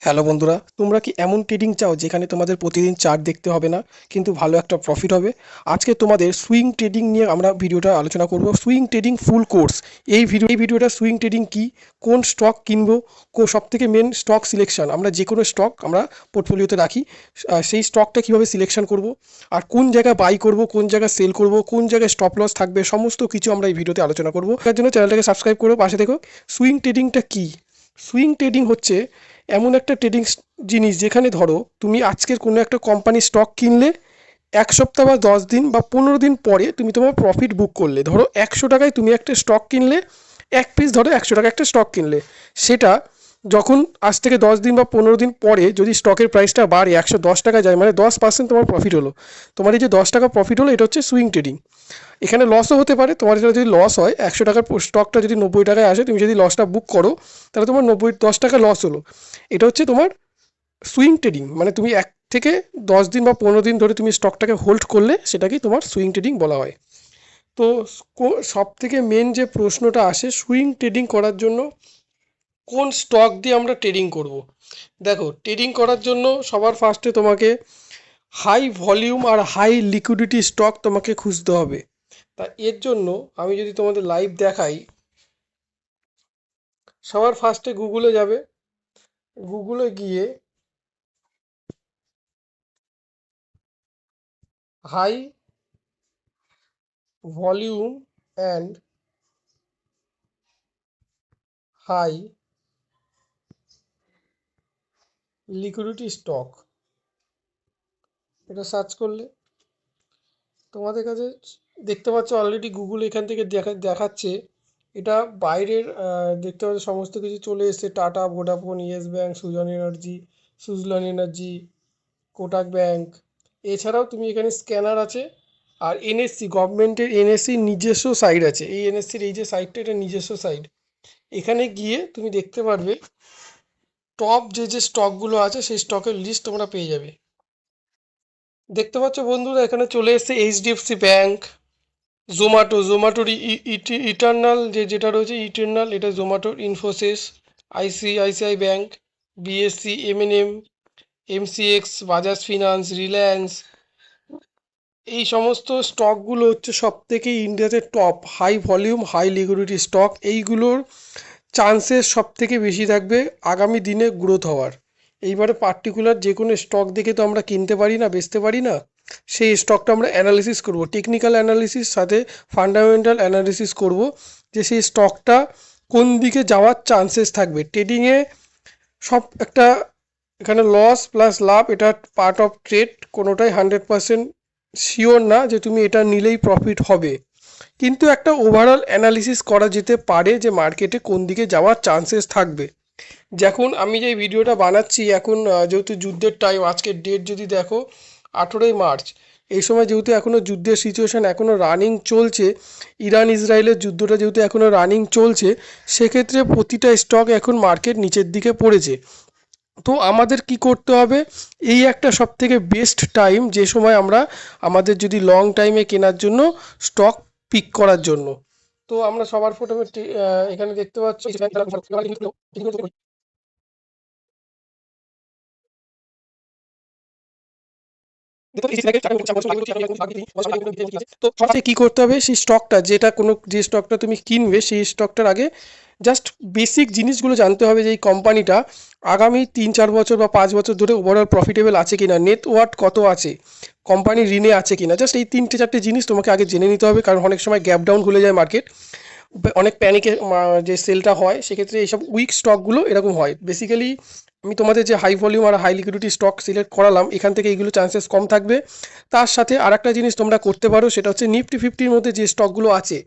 Hello বন্ধুরা, তোমরা কি এমন ট্রেডিং চাও যেখানে তোমাদের প্রতিদিন চার্ট দেখতে হবে না কিন্তু ভালো একটা প্রফিট হবে? আজকে তোমাদের সুইং ট্রেডিং নিয়ে আমরা ভিডিওটা আলোচনা করব। Swing trading full course. এই ভিডিওটা সুইং ট্রেডিং কি, কোন স্টক কিনবো, সবথেকে মেন স্টক সিলেকশন। আমরা যে কোনো স্টক আমরা পোর্টফোলিওতে রাখি, সেই স্টকটা কিভাবে সিলেকশন করব, আর কোন জায়গায় বাই করব, কোন জায়গায় সেল করব, কোন জায়গায় স্টপ লস থাকবে, সমস্ত কিছু আমরা এই ভিডিওতে আলোচনা করব। তার জন্য চ্যানেলটাকে সাবস্ক্রাইব করো, পাশে দেখো। সুইং ট্রেডিংটা কি? সুইং ট্রেডিং হচ্ছে এমন একটা ট্রেডিং জিনিস যেখানে ধরো তুমি আজকের কোনো একটা কোম্পানির স্টক কিনলে, এক সপ্তাহ বা 10 দিন বা 15 দিন পরে তুমি তোমার প্রফিট বুক করলে। ধরো 100 টাকায় তুমি একটা স্টক কিনলে, এক পিস ধরো 100 টাকা একটা স্টক কিনলে, সেটা যখন আজ থেকে 10 দিন বা 15 দিন পরে যদি স্টকের প্রাইসটা বাড়ে 110 টাকা যায়, মানে 10% তোমার প্রফিট হলো। তোমার এই যে 10 টাকা প্রফিট হলো, এটা হচ্ছে সুইং ট্রেডিং। এখানে লসও হতে পারে। তোমার যদি লস হয়, 100 টাকার স্টকটা যদি 90 টাকায় আসে, তুমি যদি লসটা বুক করো, তাহলে তোমার 10 টাকা লস হলো। এটা হচ্ছে তোমার সুইং ট্রেডিং। মানে তুমি 1 থেকে 10 দিন বা 15 দিন ধরে তুমি স্টকটাকে হোল্ড করলে, সেটাকেই তোমার সুইং ট্রেডিং বলা হয়। তো সব থেকে মেন যে প্রশ্নটা আসে সুইং ট্রেডিং করার জন্য, কোন স্টক দিয়ে আমরা ট্রেডিং করব। দেখো, ট্রেডিং করার জন্য সবার ফার্স্টে তোমাকে হাই ভলিউম আর হাই লিকুইডিটি স্টক তোমাকে খুঁজতে হবে। তা এর জন্য আমি যদি তোমাদের লাইভ দেখাই, সবার ফার্স্টে গুগলে যাবে। গুগলে গিয়ে high volume and high liquidity stock, এটা সার্চ করলে তোমাদের কাছে দেখতে পাচ্ছ অলরেডি গুগল এখান থেকে দেখাচ্ছে। এটা বাইরের দেখতে পাচ্ছ সমস্ত কিছু চলে এসেছে। Tata, Vodafone, yes bank, Suzlon energy, Kotak bank. এছাড়াও তুমি এখানে স্ক্যানার আছে, আর এনএসসি, গভর্নমেন্টের এনএসসির নিজস্ব সাইট আছে। এই এনএসসির এই যে সাইটটা, এটা নিজস্ব সাইট। এখানে গিয়ে তুমি দেখতে পারবে টপ যে স্টকগুলো আছে, সেই স্টকের লিস্ট তোমরা পেয়ে যাবে। দেখতে পাচ্ছ বন্ধুরা, এখানে চলে এসেছে এইচডিএফসি ব্যাঙ্ক, জোম্যাটোর ইটার্নাল যেটা রয়েছে ইটার্নাল, এটা জোম্যাটোর, Infosys, ICICI bank, BSE, MNM, MCX, Bajaj finance, Reliance. এই সমস্ত স্টকগুলো হচ্ছে সব থেকে ইন্ডিয়াতে top high volume high liquidity stock. এইগুলোর চান্সেস সব থেকে বেশি থাকবে আগামী দিনে গ্রোথ হওয়ার। এইবারে পার্টিকুলার যে কোনো স্টক দেখে তো আমরা কিনতে পারি না, বেচতে পারি না। সেই স্টকটা আমরা অ্যানালিসিস করব, টেকনিক্যাল অ্যানালিসিস সাথে ফান্ডামেন্টাল অ্যানালিসিস করব, যে সেই স্টকটা কোন দিকে যাওয়ার চান্সেস থাকবে। ট্রেডিংয়ে সব একটা, এখানে লস প্লাস লাভ, এটা পার্ট অফ ট্রেড। কোনোটাই 100% শিওর না যে তুমি এটা নিলেই প্রফিট হবে, কিন্তু একটা ওভারঅল অ্যানালিসিস করা যেতে পারে যে মার্কেটে কোন দিকে যাওয়ার চান্সেস থাকবে। যখন আমি যে ভিডিওটা বানাচ্ছি এখন, যেহেতু যুদ্ধের টাইম, আজকের ডেট যদি দেখো 18ই মার্চ, এই সময় যেহেতু এখনও যুদ্ধের সিচুয়েশান এখনও রানিং চলছে, ইরান ইসরায়েলের যুদ্ধটা যেহেতু এখনও রানিং চলছে, সেক্ষেত্রে প্রতিটা স্টক এখন মার্কেট নিচের দিকে পড়েছে। তো আমাদের কি করতে হবে, এই একটা সব থেকে বেস্ট টাইম যে সময় আমরা আমাদের যদি লং টাইমে কেনার জন্য, স্টক পিক করার জন্য। তো আমরা সবার প্রথমে এখানে দেখতে পাচ্ছি তো সবচেয়ে কি করতে হবে, সেই স্টকটা যেটা কোনো যে স্টকটা তুমি কিনবে, সেই স্টকটার আগে জাস্ট বেসিক জিনিসগুলো জানতে হবে, যে এই কোম্পানিটা আগামী 3-4 বছর বা 5 বছর ধরে ওভারঅল প্রফিটেবল আছে কিনা, নেটওয়ার্থ কত আছে, কোম্পানি ঋণে আছে কিনা। জাস্ট এই 3-4টে জিনিস তোমাকে আগে জেনে নিতে হবে, কারণ অনেক সময় গ্যাপ ডাউন খুলে যায় মার্কেট, অনেক প্যানিকে যে সেলটা হয়, সেক্ষেত্রে এইসব উইক স্টকগুলো এরকম হয় বেসিক্যালি। আমি তোমাদের যে হাই ভলিউম আর হাই লিকুইডিটি স্টক সিলেক্ট করালাম, এখান থেকে এইগুলো চান্সেস কম থাকবে। তার সাথে আর একটা জিনিস তোমরা করতে পারো, সেটা হচ্ছে নিফটি 50-র মধ্যে যে স্টকগুলো আছে,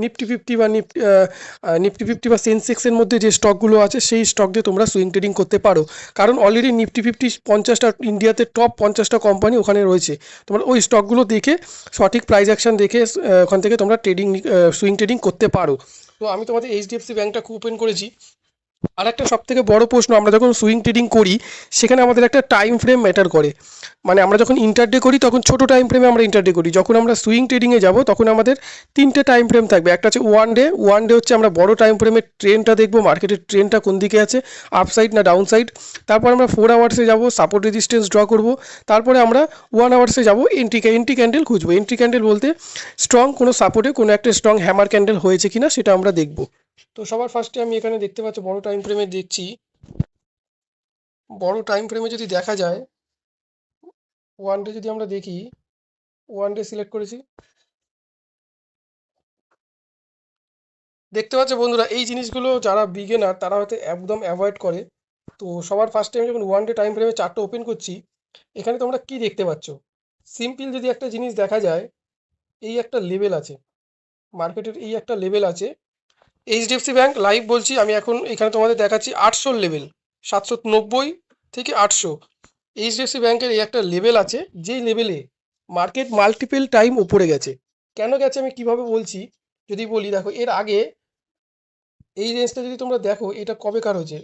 নিফটি 50 বা সেন্সেক্সের মধ্যে যে স্টকগুলো আছে, সেই স্টক দিয়ে তোমরা সুইং ট্রেডিং করতে পারো। কারণ অলরেডি নিফটি 50 50টা ইন্ডিয়াতে টপ 50টা কোম্পানি ওখানে রয়েছে। তোমরা ওই স্টকগুলো দেখে, সঠিক প্রাইস অ্যাকশন দেখে, ওখান থেকে তোমরা সুইং ট্রেডিং করতে পারো। তো আমি তোমাদের এইচডিএফসি ব্যাঙ্কটা ওপেন করেছি। আর একটা সব থেকে বড় প্রশ্ন, আমরা যখন সুইং ট্রেডিং করি সেখানে আমাদের একটা টাইম ফ্রেম ম্যাটার করে। মানে আমরা যখন ইন্টারডে করি তখন ছোট টাইম ফ্রেমে আমরা ইন্টারডে করি, যখন আমরা সুইং ট্রেডিংয়ে যাব তখন আমাদের তিনটে টাইম ফ্রেম থাকবে। একটা হচ্ছে ওয়ান ডে হচ্ছে আমরা বড় টাইম ফ্রেমের ট্রেনটা দেখবো, মার্কেটের ট্রেনটা কোন দিকে আছে, আপসাইড না ডাউন সাইড। তারপর আমরা 4 আওয়ার্সে যাব, সাপোর্ট রেজিস্ট্যান্স ড্র করব। তারপরে আমরা 1 আওয়ার্সে যাব, এন্ট্রি ক্যান্ডেল খুঁজবো। এন্ট্রি ক্যান্ডেল বলতে স্ট্রং কোনো সাপোর্টে কোনো একটা স্ট্রং হ্যামার ক্যান্ডেল হয়েছে কিনা সেটা আমরা দেখব। তো সবার ফার্স্টে আমি এখানে দেখতে পাচ্ছি বড় টাইম ফ্রেমে দেখছি। বড় টাইম ফ্রেমে যদি দেখা যায়, ওয়ান ডে যদি আমরা দেখি, ওয়ান ডে সিলেক্ট করেছি। দেখতে পাচ্ছ বন্ধুরা, এই জিনিসগুলো যারা বিগেনার তারা হয়তো একদম অ্যাভয়েড করে। তো সবার ফার্স্ট টাইম যখন ওয়ান ডে টাইম ফ্রেমে চার্টটা ওপেন করছি, এখানে তোমরা কি দেখতে পাচ্ছ? সিম্পল যদি একটা জিনিস দেখা যায়, এই একটা লেভেল আছে, মার্কেটের এই একটা লেভেল আছে। এইচডিএফসি ব্যাংক লাইভ বলছি আমি এখন, এখানে তোমাদের দেখাচ্ছি 800 লেভেল, 790 থেকে 800। এইচডিএফসি ব্যাংকের এই একটা লেভেল আছে, যেই লেভেলে মার্কেট মাল্টিপল টাইম উপরে গেছে। কেন গেছে আমি কিভাবে বলছি যদি বলি, দেখো এর আগে এই রেঞ্জটা যদি তোমরা দেখো, এটা কবেকার হয়েছে,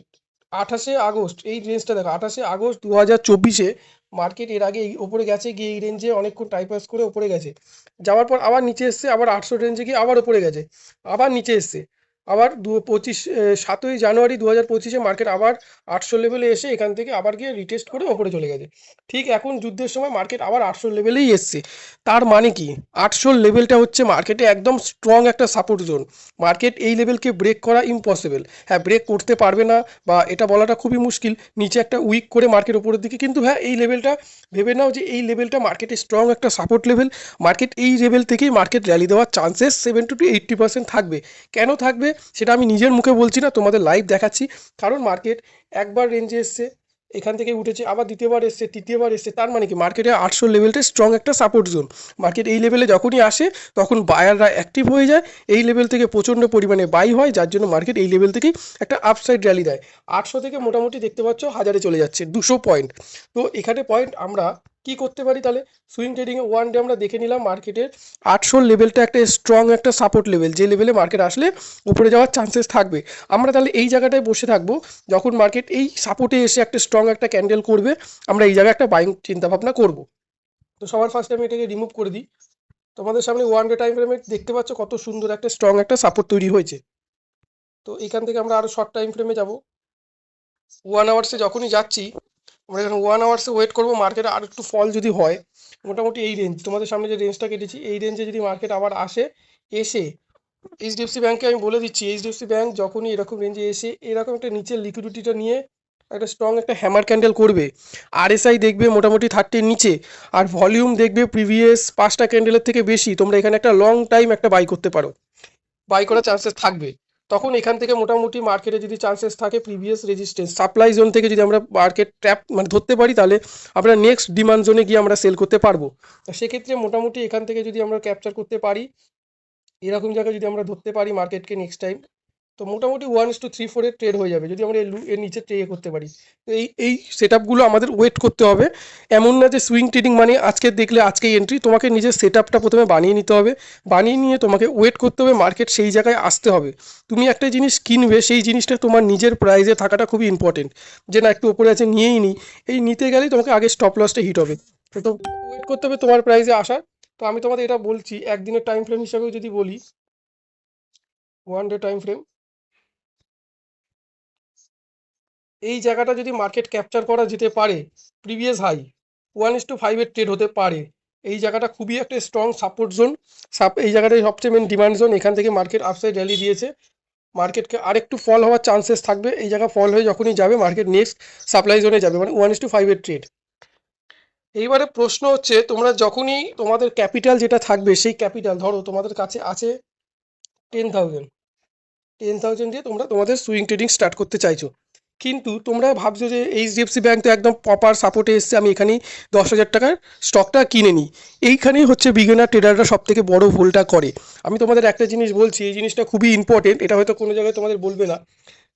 28শে আগস্ট। এই রেঞ্জটা দেখো, 28শে আগস্ট 2024-এ মার্কেট এর আগে এই ওপরে গেছে, গিয়ে এই রেঞ্জে অনেকক্ষণ টাইম পাস করে ওপরে গেছে। যাওয়ার পর আবার নিচে এসছে, আবার 800 রেঞ্জে গিয়ে আবার ওপরে গেছে, আবার নিচে এসছে। আবার 7ই জানুয়ারি 2025-এ মার্কেট আবার 800 লেভেলে এসে এখান থেকে আবার গিয়ে রিটেস্ট করে ওপরে চলে গেছে। ঠিক এখন যুদ্ধের সময় মার্কেট আবার 800 লেভেলেই এসছে। তার মানে কি, 800 লেভেলটা হচ্ছে মার্কেটে একদম স্ট্রং একটা সাপোর্ট জোন। মার্কেট এই লেভেলকে ব্রেক করা ইম্পসিবল। হ্যাঁ, ব্রেক করতে পারবে না বা এটা বলাটা খুবই মুশকিল, নিচে একটা উইক করে মার্কেট ওপরের দিকে, কিন্তু হ্যাঁ এই লেভেলটা ভেবে নাও যে এই লেভেলটা মার্কেটের স্ট্রং একটা সাপোর্ট লেভেল। মার্কেট এই লেভেল থেকেই মার্কেট র্যালি দেওয়ার চান্সেস 70 to 80% থাকবে। কেন থাকবে সেটা আমি নিজের মুখে বলছি না, তোমাদের লাইভ দেখাচ্ছি। কারণ মার্কেট একবার রেঞ্জে এসছে, এখান থেকে উঠেছে, আবার দ্বিতীয়বার এসছে, তৃতীয়বার এসছে। তার মানে কি, মার্কেটে 800 লেভেলটা স্ট্রং একটা সাপোর্ট জোন। মার্কেট এই লেভেলে যখনই আসে তখন বায়াররা অ্যাক্টিভ হয়ে যায়, এই লেভেল থেকে প্রচণ্ড পরিমাণে বাই হয়, যার জন্য মার্কেট এই লেভেল থেকেই একটা আপসাইড র্যালি দেয়। 800 থেকে মোটামুটি দেখতে পাচ্ছ 1000-এ চলে যাচ্ছে, 200 পয়েন্ট। তো এখানে পয়েন্ট আমরা কি করতে পারি তাহলে? সুইং ট্রেডিংয়ে ওয়ান ডে আমরা দেখে নিলাম মার্কেটের 800 লেভেলটা একটা স্ট্রং একটা সাপোর্ট লেভেল, যে লেভেলে মার্কেট আসলে উপরে যাওয়ার চান্সেস থাকবে। আমরা তাহলে এই জায়গাটায় বসে থাকবো, যখন মার্কেট এই সাপোর্টে এসে একটা স্ট্রং একটা ক্যান্ডেল করবে, আমরা এই জায়গায় একটা বাইং চিন্তাভাবনা করব। তো সবার ফার্স্টে আমি এটাকে রিমুভ করে দিই। তোমাদের সামনে ওয়ান ডে টাইম ফ্রেমে দেখতে পাচ্ছ কত সুন্দর একটা স্ট্রং একটা সাপোর্ট তৈরি হয়েছে। তো এখান থেকে আমরা আরও শর্ট টাইম ফ্রেমে যাব। 1 আওয়ার্সে যখনই যাচ্ছি, আমরা এখানে 1 আওয়ার্সে ওয়েট করবো, মার্কেটে আর একটু ফল যদি হয়, মোটামুটি এই রেঞ্জ, তোমাদের সামনে যে রেঞ্জটা কেটেছি এই রেঞ্জে যদি মার্কেট আবার আসে, এসে এইচডিএফসি ব্যাঙ্কে আমি বলে দিচ্ছি, এইচডিএফসি ব্যাঙ্ক যখনই এরকম রেঞ্জে এসে এরকম একটা নিচের লিকুইডিটিটা নিয়ে একটা স্ট্রং একটা হ্যামার ক্যান্ডেল করবে, আরএসআই দেখবে মোটামুটি 30-র নিচে, আর ভলিউম দেখবে প্রিভিয়াস 5টা ক্যান্ডেলের থেকে বেশি, তোমরা এখানে একটা লং টাইম একটা বাই করতে পারো, বাই করার চান্সেস থাকবে। তখন এখান থেকে মোটামুটি মার্কেটে যদি চান্সেস থাকে প্রিভিয়াস রেজিস্ট্যান্স সাপ্লাই জোন থেকে যদি আমরা মার্কেট ট্র্যাপ মানে ধরতে পারি, তাহলে আমরা নেক্সট ডিমান্ড জোনে গিয়ে আমরা সেল করতে পারবো। সেক্ষেত্রে মোটামুটি এখান থেকে যদি আমরা ক্যাপচার করতে পারি, এরকম জায়গায় যদি আমরা ধরতে পারি মার্কেটকে নেক্সট টাইম, তো মোটামুটি 1:3-4 ট্রেড হয়ে যাবে যদি আমরা এর নিচে ট্রেড করতে পারি। তো এই সেট আপগুলো আমাদের ওয়েট করতে হবে। এমন না যে সুইং ট্রেডিং মানে আজকে দেখলে আজকেই এন্ট্রি, তোমাকে নিজের সেট আপটা প্রথমে বানিয়ে নিতে হবে, বানিয়ে নিয়ে তোমাকে ওয়েট করতে হবে, মার্কেট সেই জায়গায় আসতে হবে। তুমি একটা জিনিস কিনবে, সেই জিনিসটা তোমার নিজের প্রাইসে থাকাটা খুবই ইম্পর্টেন্ট, যে না একটু ওপরে আছে নিয়েই নিই, এই নিতে গেলেই তোমাকে আগে স্টপ লসটা হিট হবে। তো ওয়েট করতে হবে তোমার প্রাইসে আসার। তো আমি তোমাদের এটা বলছি একদিনের টাইম ফ্রেম হিসাবেও যদি বলি, ওয়ান ডে টাইম ফ্রেম, এই জায়গাটা যদি মার্কেট ক্যাপচার করা যেতে পারে, প্রিভিয়াস হাই 1:5-এর ট্রেড হতে পারে, এই জায়গাটা খুবই একটা স্ট্রং সাপোর্ট জোন। এই জায়গাটাই সবচেয়ে মেন ডিমান্ড জোন, এখান থেকে মার্কেট আপসাইড র্যালি দিয়েছে, মার্কেটকে আরেকটু ফল হওয়ার চান্সেস থাকবে। এই জায়গা ফল হয়ে যখনই যাবে মার্কেট নেক্সট সাপ্লাই জোনে যাবে, মানে 1:5-এর ট্রেড। এইবারে প্রশ্ন হচ্ছে, তোমরা যখনই তোমাদের ক্যাপিটাল যেটা থাকবে, সেই ক্যাপিটাল ধরো তোমাদের কাছে আছে 10,000, 10,000 দিয়ে তোমরা তোমাদের সুইং ট্রেডিং স্টার্ট করতে চাইছো, কিন্তু তোমরা ভাবছো যে এইচডিএফসি ব্যাংক তো একদম প্রপার সাপোর্টে এসছে, আমি এখানেই 10,000 টাকার স্টকটা কিনে নিই। এইখানেই হচ্ছে বিগিনার ট্রেডাররা সব থেকে বড় ভুলটা করে। আমি তোমাদের একটা জিনিস বলছি, এই জিনিসটা খুবই ইম্পর্টেন্ট, এটা হয়তো কোনো জায়গায় তোমাদের বলবে না।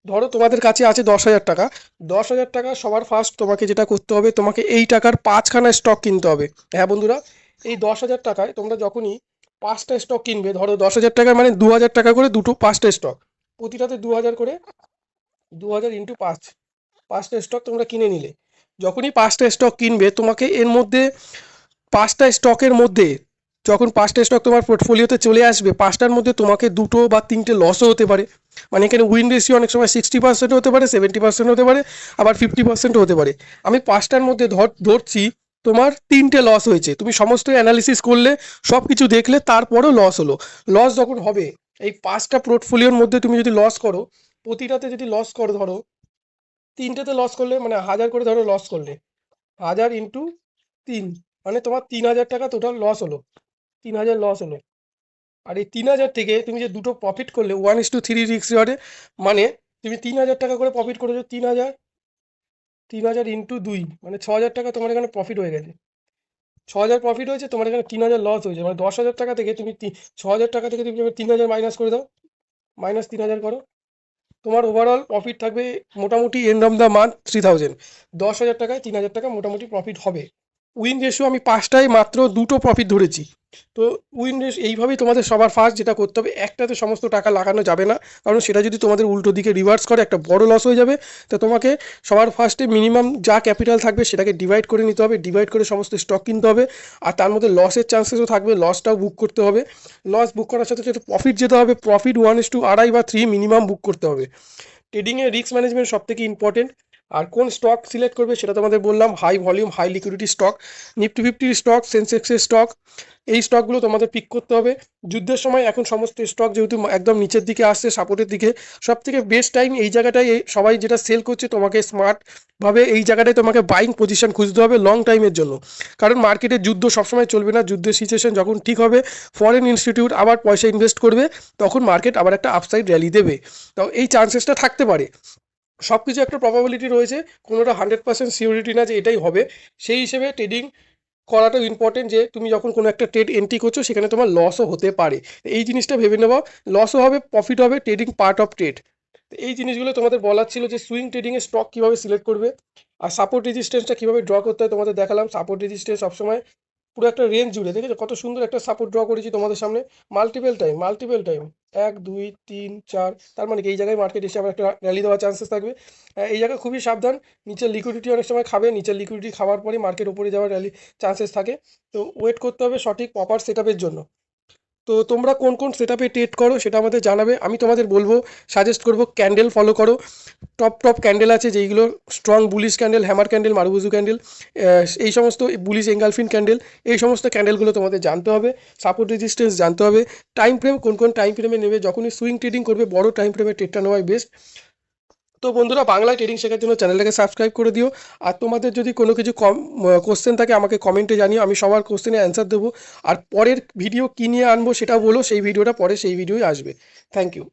ধরো তোমাদের কাছে আছে 10,000 টাকা, 10,000 টাকা সবার ফার্স্ট তোমাকে যেটা করতে হবে, তোমাকে এই টাকার 5খানা স্টক কিনতে হবে। হ্যাঁ বন্ধুরা, এই 10,000 টাকায় তোমরা যখনই 5টা স্টক কিনবে, ধরো 10,000 টাকার মানে 2,000 টাকা করে দুটো 5টা স্টক, প্রতিটাতে 2,000 করে 2000 ইন্টু 5, 5টা স্টক তোমরা কিনে নিলে। যখনই 5টা স্টক কিনবে তোমাকে এর মধ্যে 5টা স্টকের মধ্যে যখন 5টা স্টক তোমার পোর্টফোলিওতে চলে আসবে, 5টার মধ্যে তোমাকে 2টো বা 3টে লসও হতে পারে। মানে এখানে উইন রেশিও অনেক সময় 60% হতে পারে, 70% হতে পারে, আবার 50% হতে পারে। আমি 5টার মধ্যে ধরছি তোমার 3টে লস হয়েছে, তুমি সমস্ত অ্যানালিসিস করলে, সব কিছু দেখলে, তারপরেও লস হলো। লস যখন হবে, এই 5টা পোর্টফোলিওর মধ্যে তুমি যদি লস করো, প্রতিটাতে যদি লস করো, ধরো 3টেতে লস করলে মানে 1000 করে ধরো লস করলে, 1000 ইন্টু 3, মানে তোমার 3000 টাকা টোটাল লস হলো, 3000 লস হলো। আর এই 3000 থেকে তুমি যে দুটো প্রফিট করলে 1:3 রিস্ক রিওয়ার্ডে, মানে তুমি 3000 টাকা করে প্রফিট করেছো, 3000, 3000 ইন্টু 2, মানে 6000 টাকা তোমার এখানে প্রফিট হয়ে গেছে। 6000 প্রফিট হয়েছে, তোমার এখানে 3000 লস হয়েছে, মানে 10,000 টাকা থেকে তুমি 6000 টাকা থেকে তুমি 3000 মাইনাস করে দাও, মাইনাস 3000 করো, তোমার ওভারঅল প্রফিট থাকবে মোটামুটি এন্ড অফ দ্য মান্থ 3000। 10,000 টাকায় 3000 টাকা মোটামুটি প্রফিট হবে। উইন রেশিও আমি 5টায় মাত্র 2টো প্রফিট ধরেছি। তো উইন রেশিও এইভাবেই তোমাদের সবার ফার্স্ট যেটা করতে হবে, একটাতে সমস্ত টাকা লাগানো যাবে না, কারণ সেটা যদি তোমাদের উল্টো দিকে রিভার্স করে একটা বড় লস হয়ে যাবে। তো তোমাকে সবার ফার্স্টে মিনিমাম যা ক্যাপিটাল থাকবে সেটাকে ডিভাইড করে নিতে হবে, ডিভাইড করে সমস্ত স্টক কিনতে হবে। আর তার মধ্যে লসের চান্সেসও থাকবে, লসটাও বুক করতে হবে। লস বুক করার সাথে সাথে প্রফিট যেতে হবে, প্রফিট 1:2.5 বা 3 মিনিমাম বুক করতে হবে। ট্রেডিংয়ে রিস্ক ম্যানেজমেন্ট সব থেকে ইম্পর্টেন্ট। আর কোন স্টক সিলেক্ট করবে সেটা তোমাদের বললাম, high volume high liquidity stock, Nifty ফিফটির স্টক, সেন্সেক্সের স্টক, এই স্টকগুলো তোমাদের পিক করতে হবে। যুদ্ধের সময় এখন সমস্ত স্টক যেহেতু একদম নিচের দিকে আসছে, সাপোর্টের দিকে, সব থেকে বেস্ট টাইম এই জায়গাটায়। সবাই যেটা সেল করছে, তোমাকে স্মার্টভাবে এই জায়গাটায় তোমাকে বাইং পজিশন খুঁজতে হবে লং টাইমের জন্য, কারণ মার্কেটে যুদ্ধ সবসময় চলবে না। যুদ্ধের সিচুয়েশন যখন ঠিক হবে, ফরেন ইনস্টিটিউট আবার পয়সা ইনভেস্ট করবে, তখন মার্কেট আবার একটা আপসাইড র্যালি দেবে। তো এই চান্সেসটা থাকতে পারে। সব কিছু একটা প্রবাবিলিটি রয়েছে, কোনোটা 100% সিওরিটি না যে এটাই হবে। সেই হিসেবে ট্রেডিং করাটাও ইম্পর্টেন্ট, যে তুমি যখন কোনো একটা ট্রেড এন্ট্রি করছো সেখানে তোমার লসও হতে পারে, এই জিনিসটা ভেবে নেওয়া। লসও হবে, প্রফিট হবে, ট্রেডিং পার্ট অফ ট্রেড। এই জিনিসগুলো তোমাদের বলার ছিল, যে সুইং ট্রেডিংয়ে স্টক কীভাবে সিলেক্ট করবে, আর সাপোর্ট রেজিস্ট্যান্সটা কীভাবে ড্র করতে হয় তোমাদের দেখালাম। সাপোর্ট রেজিস্ট্যান্স সবসময় পুরো একটা রেঞ্জ জুড়ে, দেখেছো কত সুন্দর একটা সাপোর্ট ড্র করেছি তোমাদের সামনে, মাল্টিপল টাইম 1 2 3 4, তার মানে কি এই জায়গায় মার্কেট এসে আবার একটা র্যালি দেওয়ার চান্সেস থাকবে। এই জায়গায় খুবই সাবধান, নিচের লিকুইডিটি অনেক সময় খাবে, নিচের লিকুইডিটি খাওয়ার পরে মার্কেট উপরে যাওয়ার র্যালি চান্সেস থাকে। তো ওয়েট করতে হবে সঠিক প্রপার সেটআপের জন্য। তো তোমরা কোন কোন সেটআপে ট্রেড করো সেটা আমাদের জানাবে। আমি তোমাদের বলবো, সাজেস্ট করব ক্যান্ডেল ফলো করো। টপ ক্যান্ডেল আছে যেইগুলো strong bullish candle, hammer candle, মারুবুজু candle, এই সমস্ত বুলিশ এঙ্গালফিন ক্যান্ডেল, এই সমস্ত ক্যান্ডেলগুলো তোমাদের জানতে হবে। সাপোর্ট রেজিস্ট্যান্স জানতে হবে। টাইম ফ্রেম কোন কোন টাইম ফ্রেমে নেবে, যখনই সুইং ট্রেডিং করবে বড় টাইম ফ্রেমে ট্রেডটা নেওয়াই বেস্ট। তো বন্ধুরা, বাংলায় ট্রেডিং শেখার জন্য চ্যানেলটাকে সাবস্ক্রাইব করে দিও। আর তোমাদের যদি কোনো কিছু কোশ্চেন থাকে আমাকে কমেন্টে জানিও, আমি সবার কোশ্চেনে অ্যান্সার দেবো। আর পরের ভিডিও কী নিয়ে আনবো সেটাও বলো, সেই ভিডিওটা পরে সেই ভিডিওই আসবে। Thank you.